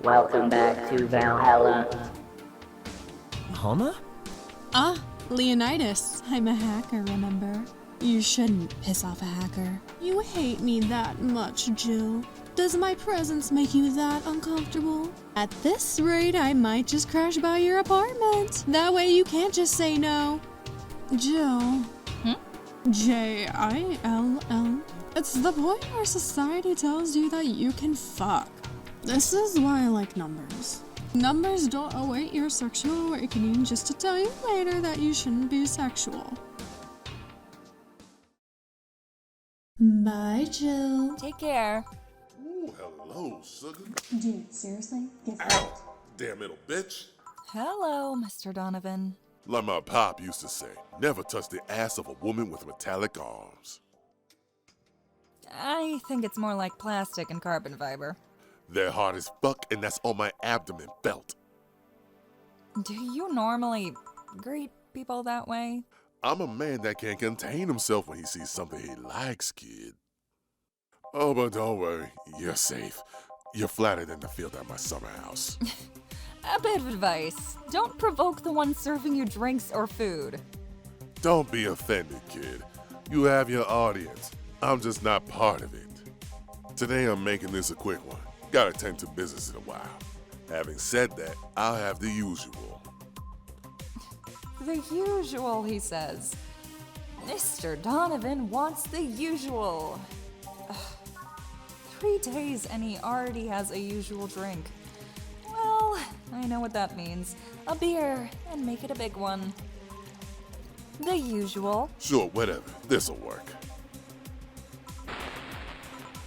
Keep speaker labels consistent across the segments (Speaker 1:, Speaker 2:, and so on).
Speaker 1: Welcome back to Valhalla.
Speaker 2: Alma?
Speaker 3: Ah, Leonidas. I'm a hacker, remember? You shouldn't piss off a hacker. You hate me that much, Jill. Does my presence make you that uncomfortable? At this rate, I might just crash by your apartment. That way you can't just say no. Jill. J-I-L-L. It's the point where society tells you that you can fuck. This is why I like numbers. Numbers don't await your sexual awakening just to tell you later that you shouldn't be sexual. Bye, Jill.
Speaker 4: Take care.
Speaker 5: Ooh, hello, sugar.
Speaker 3: Dude, seriously? Get
Speaker 5: Ow, damn little bitch.
Speaker 4: Hello, Mr. Donovan.
Speaker 5: Like my pop used to say, never touch the ass of a woman with metallic arms.
Speaker 4: I think it's more like plastic and carbon fiber.
Speaker 5: They're hard as fuck, and that's on my abdomen belt.
Speaker 4: Do you normally greet people that way?
Speaker 5: I'm a man that can't contain himself when he sees something he likes, kid. Oh, but don't worry, you're safe. You're flattered in the field at my summer house.
Speaker 4: A bit of advice. Don't provoke the one serving you drinks or food.
Speaker 5: Don't be offended, kid. You have your audience. I'm just not part of it. Today I'm making this a quick one. Gotta tend to business in a while. Having said that, I'll have the usual.
Speaker 4: The usual, he says. Mr. Donovan wants the usual. Ugh. 3 days and he already has a usual drink. Well, I know what that means. A beer, and make it a big one. The usual.
Speaker 5: Sure, whatever. This'll work.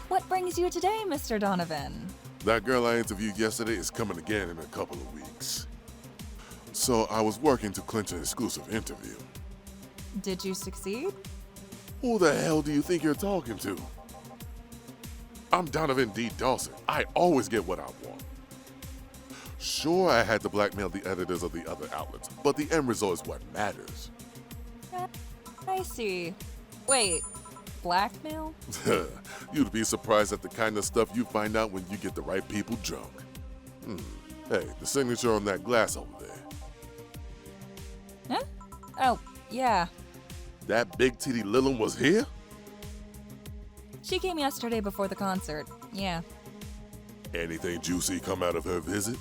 Speaker 4: What brings you today, Mr. Donovan?
Speaker 5: That girl I interviewed yesterday is coming again in a couple of weeks. So I was working to clinch an exclusive interview.
Speaker 4: Did you succeed?
Speaker 5: Who the hell do you think you're talking to? I'm Donovan D. Dawson. I always get what I want. Sure, I had to blackmail the editors of the other outlets, but the end result is what matters.
Speaker 4: I see. Wait, blackmail?
Speaker 5: You'd be surprised at the kind of stuff you find out when you get the right people drunk. Hey, the signature on that glass over there.
Speaker 4: Huh? Oh, yeah.
Speaker 5: That big titty Lilum was here?
Speaker 4: She came yesterday before the concert. Yeah.
Speaker 5: Anything juicy come out of her visit?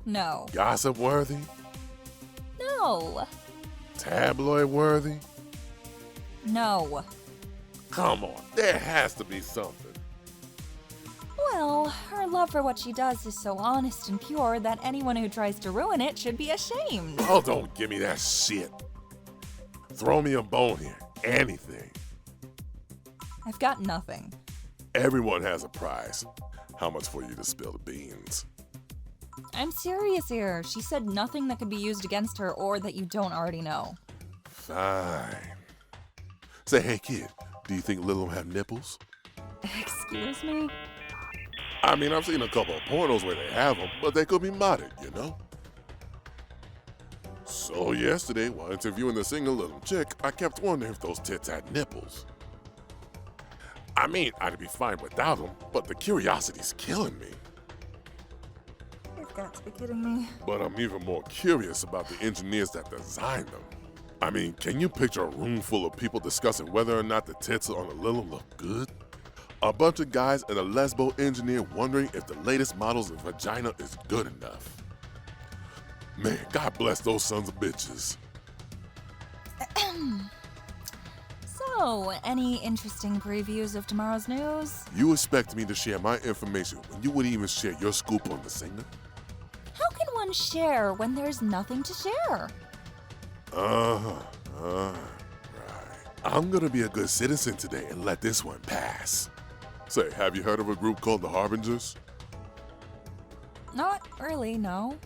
Speaker 4: No.
Speaker 5: Gossip worthy?
Speaker 4: No.
Speaker 5: Tabloid worthy?
Speaker 4: No.
Speaker 5: Come on, there has to be something.
Speaker 4: Well, her love for what she does is so honest and pure that anyone who tries to ruin it should be ashamed.
Speaker 5: Oh, don't give me that shit. Throw me a bone here. Anything.
Speaker 4: I've got nothing.
Speaker 5: Everyone has a prize. How much for you to spill the beans?
Speaker 4: I'm serious here. She said nothing that could be used against her or that you don't already know.
Speaker 5: Fine. Say, hey kid, do you think Lilum have nipples?
Speaker 4: Excuse me?
Speaker 5: I mean, I've seen a couple of pornos where they have them, but they could be modded, you know? So yesterday, while interviewing the single little chick, I kept wondering if those tits had nipples. I mean, I'd be fine without them, but the curiosity's killing me.
Speaker 4: You've got to be kidding me.
Speaker 5: But I'm even more curious about the engineers that designed them. I mean, can you picture a room full of people discussing whether or not the tits on a Lilum look good? A bunch of guys and a lesbo engineer wondering if the latest model's vagina is good enough. Man, God bless those sons of bitches.
Speaker 4: So, any interesting previews of tomorrow's news?
Speaker 5: You expect me to share my information when you wouldn't even share your scoop on the singer?
Speaker 4: How can one share when there's nothing to share?
Speaker 5: Right. I'm gonna be a good citizen today and let this one pass. Say, have you heard of a group called the Harbingers?
Speaker 4: Not really, no.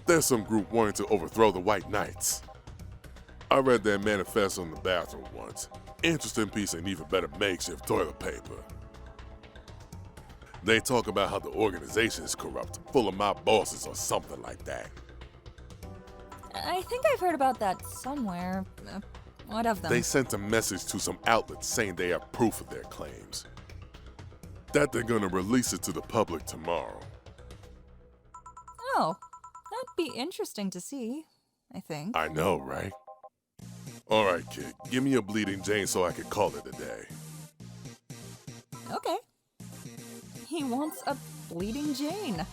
Speaker 5: There's some group wanting to overthrow the White Knights. I read their manifesto in the bathroom once. Interesting piece and even better makeshift toilet paper. They talk about how the organization is corrupt, full of mob bosses or something like that.
Speaker 4: I think I've heard about that somewhere. What of them?
Speaker 5: They sent a message to some outlets saying they have proof of their claims. that they're gonna release it to the public tomorrow.
Speaker 4: Oh, that'd be interesting to see, I think.
Speaker 5: I know, right? All right, kid, give me a Bleeding Jane so I can call it a day.
Speaker 4: Okay. He wants a Bleeding Jane.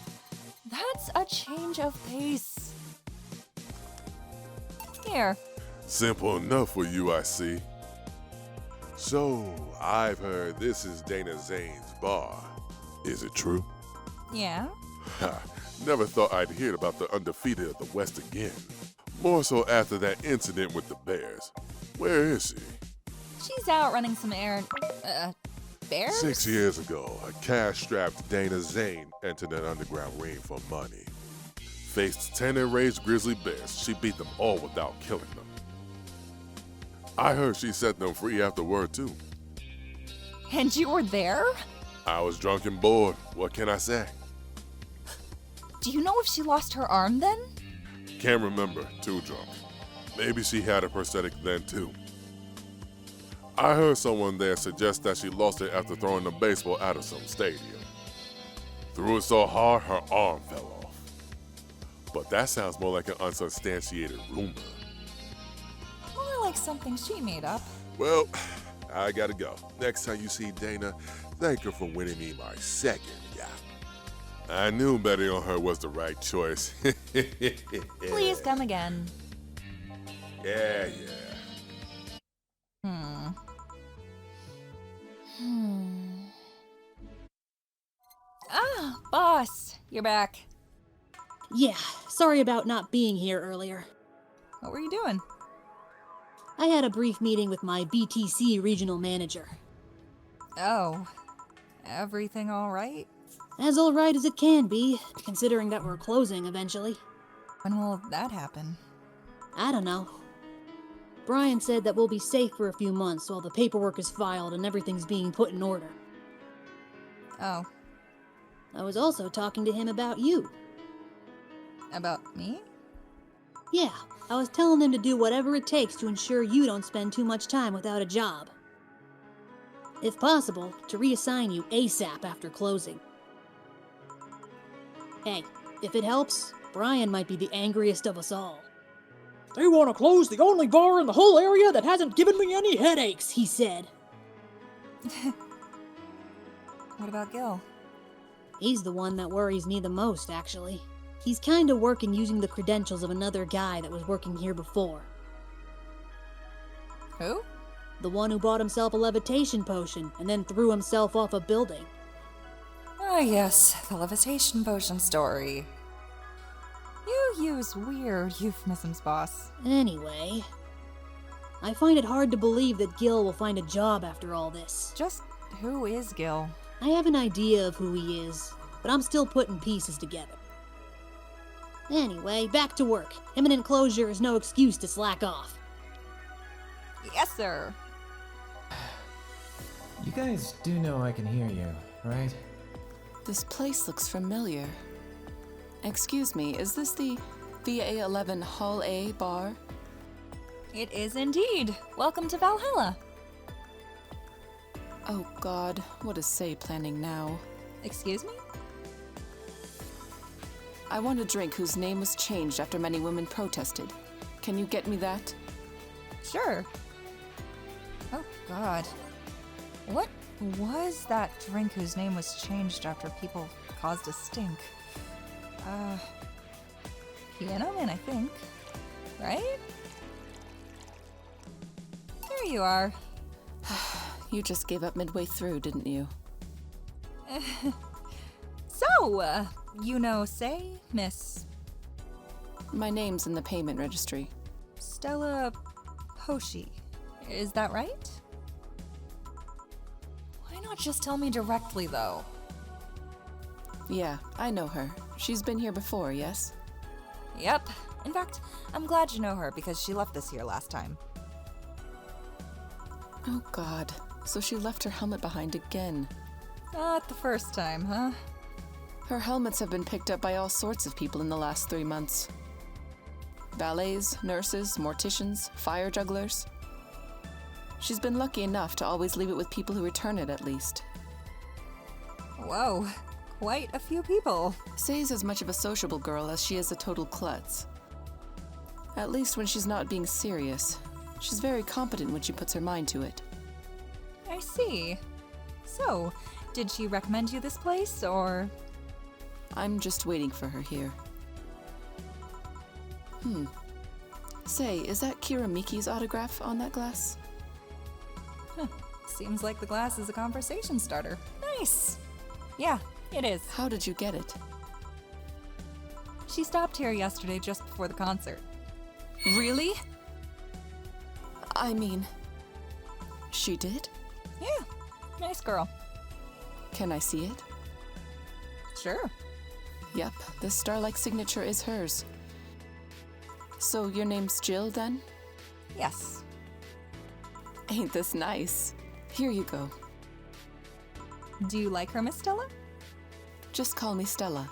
Speaker 4: That's a change of pace. Here.
Speaker 5: Simple enough for you, I see. So, I've heard this is Dana Zane's bar. Is it true?
Speaker 4: Yeah?
Speaker 5: Ha, never thought I'd hear about the undefeated of the West again. More so after that incident with the Bears. Where is she?
Speaker 4: She's out running some bears?
Speaker 5: 6 years ago, a cash-strapped Dana Zane entered an underground ring for money. Faced 10 enraged grizzly bears, she beat them all without killing them. I heard she set them free afterward too.
Speaker 4: And you were there?
Speaker 5: I was drunk and bored, what can I say?
Speaker 4: Do you know if she lost her arm then?
Speaker 5: Can't remember, too drunk. Maybe she had a prosthetic then too. I heard someone there suggest that she lost it after throwing a baseball out of some stadium. Threw it so hard her arm fell off. But that sounds more like an unsubstantiated rumor.
Speaker 4: More like something she made up.
Speaker 5: Well, I gotta go. Next time you see Dana, thank her for winning me my second yacht. I knew betting on her was the right choice.
Speaker 4: Please come again.
Speaker 5: Yeah.
Speaker 4: Ah, boss, you're back.
Speaker 6: Yeah, sorry about not being here earlier.
Speaker 4: What were you doing?
Speaker 6: I had a brief meeting with my BTC regional manager.
Speaker 4: Oh, everything all right?
Speaker 6: As alright as it can be, considering that we're closing eventually.
Speaker 4: When will that happen?
Speaker 6: I don't know. Brian said that we'll be safe for a few months while the paperwork is filed and everything's being put in order.
Speaker 4: Oh,
Speaker 6: I was also talking to him about you.
Speaker 4: about me?
Speaker 6: Yeah, I was telling him to do whatever it takes to ensure you don't spend too much time without a job. If possible, to reassign you ASAP after closing. Hey, if it helps, Brian might be the angriest of us all. They want to close the only bar in the whole area that hasn't given me any headaches, he said.
Speaker 4: What about Gil?
Speaker 6: He's the one that worries me the most, actually. He's kinda working using the credentials of another guy that was working here before.
Speaker 4: Who?
Speaker 6: The one who bought himself a levitation potion and then threw himself off a building.
Speaker 4: Ah, yes, the levitation potion story. You use weird euphemisms, boss.
Speaker 6: Anyway, I find it hard to believe that Gil will find a job after all this.
Speaker 4: Just who is Gil?
Speaker 6: I have an idea of who he is, but I'm still putting pieces together. Anyway, back to work. Imminent closure is no excuse to slack off.
Speaker 4: Yes, sir.
Speaker 2: You guys do know I can hear you, right?
Speaker 7: This place looks familiar. Excuse me, is this the VA11 Hall A bar?
Speaker 4: It is indeed. Welcome to Valhalla.
Speaker 7: Oh god, what is Say planning now?
Speaker 4: Excuse me?
Speaker 7: I want a drink whose name was changed after many women protested. Can you get me that?
Speaker 4: Sure. Oh, God. What was that drink whose name was changed after people caused a stink? Piano Man, I think. Right? There you are.
Speaker 7: You just gave up midway through, didn't you?
Speaker 4: So, you know, say, Miss
Speaker 7: My name's in the payment registry.
Speaker 4: Stella Poshi. Is that right? Why not just tell me directly, though?
Speaker 7: Yeah, I know her. She's been here before, yes?
Speaker 4: Yep. In fact, I'm glad you know her because she left this year last time.
Speaker 7: Oh god, so she left her helmet behind again.
Speaker 4: Not the first time, huh?
Speaker 7: Her helmets have been picked up by all sorts of people in the last 3 months. Valets, nurses, morticians, fire jugglers. She's been lucky enough to always leave it with people who return it, at least.
Speaker 4: Whoa, quite a few people.
Speaker 7: Say's as much of a sociable girl as she is a total klutz. At least when she's not being serious. She's very competent when she puts her mind to it.
Speaker 4: I see. So, did she recommend you this place, or?
Speaker 7: I'm just waiting for her here. Say, is that Kira Miki's autograph on that glass?
Speaker 4: Seems like the glass is a conversation starter. Nice! Yeah, it is.
Speaker 7: How did you get it?
Speaker 4: She stopped here yesterday just before the concert.
Speaker 7: Really? I mean, she did?
Speaker 4: Yeah, nice girl.
Speaker 7: Can I see it?
Speaker 4: Sure.
Speaker 7: Yep, this star-like signature is hers. So your name's Jill, then?
Speaker 4: Yes.
Speaker 7: Ain't this nice? Here you go.
Speaker 4: Do you like her, Miss Stella?
Speaker 7: Just call me Stella.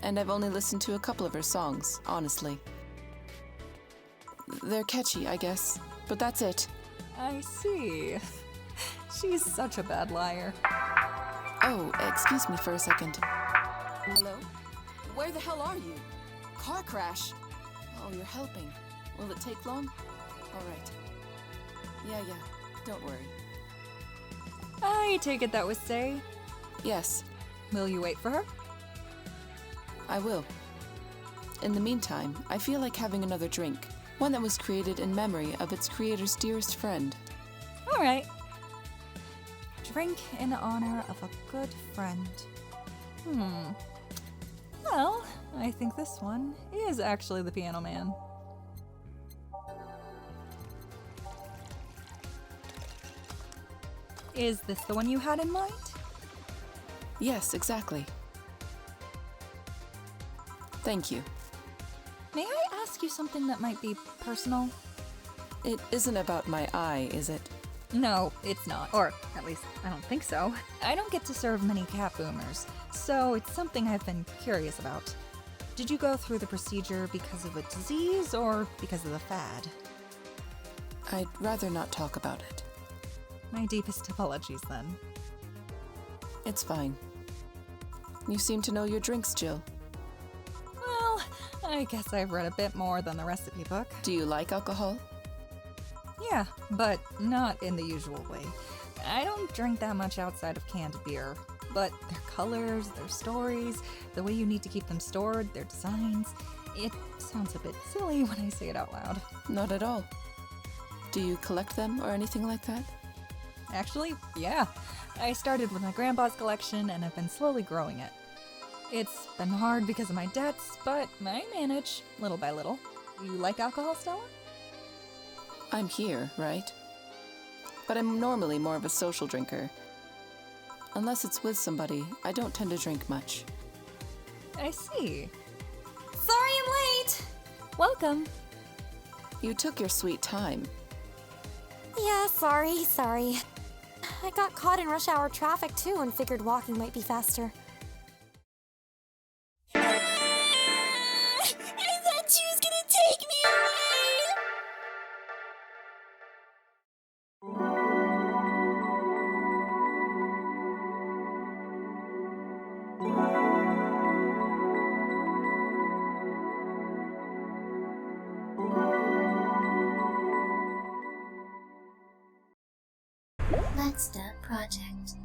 Speaker 7: And I've only listened to a couple of her songs, honestly. They're catchy, I guess, but that's it.
Speaker 4: I see. She's such a bad liar.
Speaker 7: Oh, excuse me for a second. Hello? Where the hell are you? Car crash? Oh, you're helping. Will it take long? All right. Yeah, don't worry.
Speaker 4: I take it that was Say.
Speaker 7: Yes,
Speaker 4: Will you wait for her?
Speaker 7: I will. In the meantime, I feel like having another drink. One that was created in memory of its creator's dearest friend.
Speaker 4: All right. Drink in honor of a good friend. Well, I think this one is actually the Piano Man. Is this the one you had in mind?
Speaker 7: Yes, exactly. Thank you.
Speaker 4: May I ask you something that might be personal?
Speaker 7: It isn't about my eye, is it?
Speaker 4: No, it's not. Or, at least, I don't think so. I don't get to serve many cat boomers, so it's something I've been curious about. Did you go through the procedure because of a disease or because of the fad?
Speaker 7: I'd rather not talk about it.
Speaker 4: My deepest apologies, then.
Speaker 7: It's fine. You seem to know your drinks, Jill.
Speaker 4: Well, I guess I've read a bit more than the recipe book.
Speaker 7: Do you like alcohol?
Speaker 4: Yeah, but not in the usual way. I don't drink that much outside of canned beer, but their colors, their stories, the way you need to keep them stored, their designs, it sounds a bit silly when I say it out loud.
Speaker 7: Not at all. Do you collect them or anything like that?
Speaker 4: Actually, yeah. I started with my grandpa's collection and have been slowly growing it. It's been hard because of my debts, but I manage, little by little. You like alcohol, Stella?
Speaker 7: I'm here, right? But I'm normally more of a social drinker. Unless it's with somebody, I don't tend to drink much.
Speaker 4: I see.
Speaker 8: Sorry I'm late!
Speaker 4: Welcome.
Speaker 7: You took your sweet time.
Speaker 8: Yeah, sorry. I got caught in rush hour traffic too and figured walking might be faster. I thought she was gonna take me away!
Speaker 9: Let's Step Project.